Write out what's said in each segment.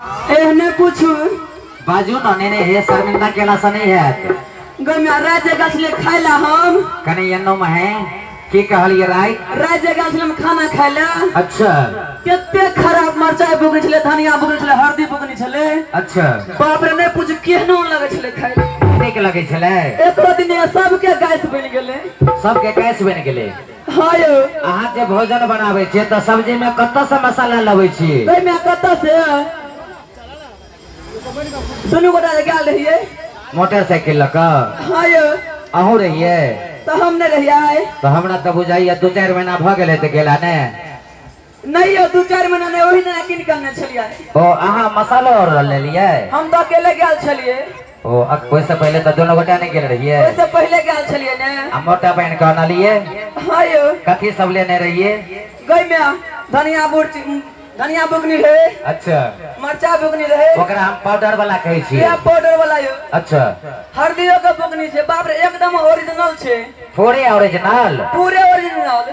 एहने पूछू बाजू न ने हे शर्मिंदा केला सा नहीं है गमिया राज्य गछले खाइला हम कने यन्नो में है की कहलिए राय राज्य गछले में खाना खाइला। अच्छा केते खराब मरचाई बुगनी छले, धनिया बुगनी छले, हल्दी बुगनी छले। अच्छा बाप रे, नहीं पूछ केहनो लगे छले खाइ ठीक लगे छले। एको दिन सबके गैस बन गेले, सबके गैस बन गेले। हां यो अहाँ जे भोजन बनावे छे त सब्जी में कत्ता से मसाला लबै छी? कई में कत्ता से दुनू गोटा गेल रहिए मोटरसाइकिल लका। हां यो अहू रहिए तो हम नहीं रहिए तो हमरा त बुझाइए 2-4 महीना भ गेले त गेला ने नहीं हो 2-4 महीना नहीं वही ना किन करने छलिए। ओ अहाँ मसाला और ले लिए? हम तो अकेले गेल छलिए। ओ ओइसे पहले तो दोनों गोटा नहीं गेल रहिए? ओइसे पहले गेल छलिए ने। आ मोटा बहन का ना लिए? हां यो कथी सब लेने रहिए? गई में धनिया बुगनी रहे। अच्छा मरचा बुगनी रहे। ओकरा हम पाउडर वाला कहै छी। ये पाउडर वाला यो। अच्छा हल्दियो के बुगनी छे, बाप रे एकदम ओरिजिनल छे। पूरे ओरिजिनल? पूरे ओरिजिनल।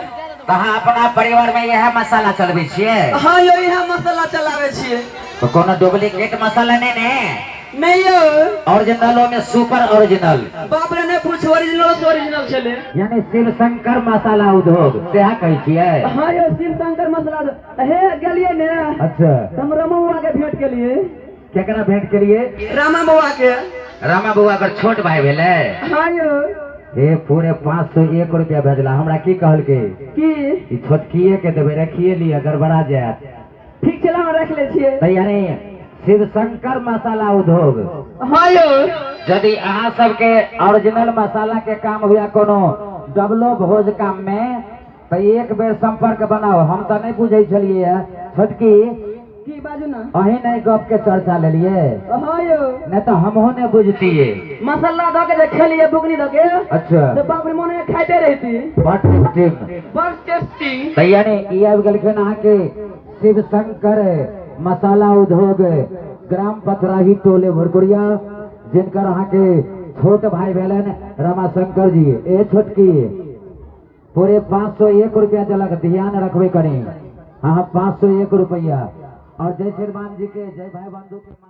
कहाँ अपना परिवार में यह मसाला चलबे छिए? हां यो यह मसाला चलावे छिए। तो कोनो डुप्लीकेट मसाला नहीं ने? नहीं यो ओरिजिनलो में सुपर ओरिजिनल। बाप रे, नहीं पूछ ओरिजिनल से ओरिजिनल छले। यानी शिव शंकर मसाला उद्योग सेहा कहै छिए? हां यो शिव शंकर मसाला हे गेलिए ने। अच्छा हम रामा बुआ के भेंट केलिए। केकरा भेंट केलिए? रामा बुआ के। रामा बुआ कर छोट भाई भेले? हां यो ए पूरे 501 रुपया भेजला। हमरा की कहल के की ई छोटकिए के देबे, रखिए लिए गड़बड़ा जात। ठीक छला, हम रख ले छिए। त यानी शिव शंकर मसाला उद्योग। हां यो यदि अहाँ सबके ओरिजिनल मसाला के काम हुआ कोनो डबलो भोज काम में तो एक बेर संपर्क बनाओ। हम तो नहीं बुझे छलिए छोटकी की बाजू ना अही नहीं गप के चर्चा ले लिए। हां यो नहीं तो हमहू ने बुझतिए। मसाला द के खेलिए बुगनी द के। अच्छा तो बाप रे मोने खाइते रहती। बट बस टेस्टी। तो यानी ई आबि गेलखिन अहाँ के शिव शंकर मसाला उद्योग, ग्राम पथराही टोले भरकुरिया, जिनकर अहाँ के छोट भाई भेलन रमाशंकर जी। ए छोटकी पूरे 501 रुपया देलक, ध्यान रखबे करी। हाँ 501 रुपया। और जय श्रीमान जी के, जय भाई बंधु के।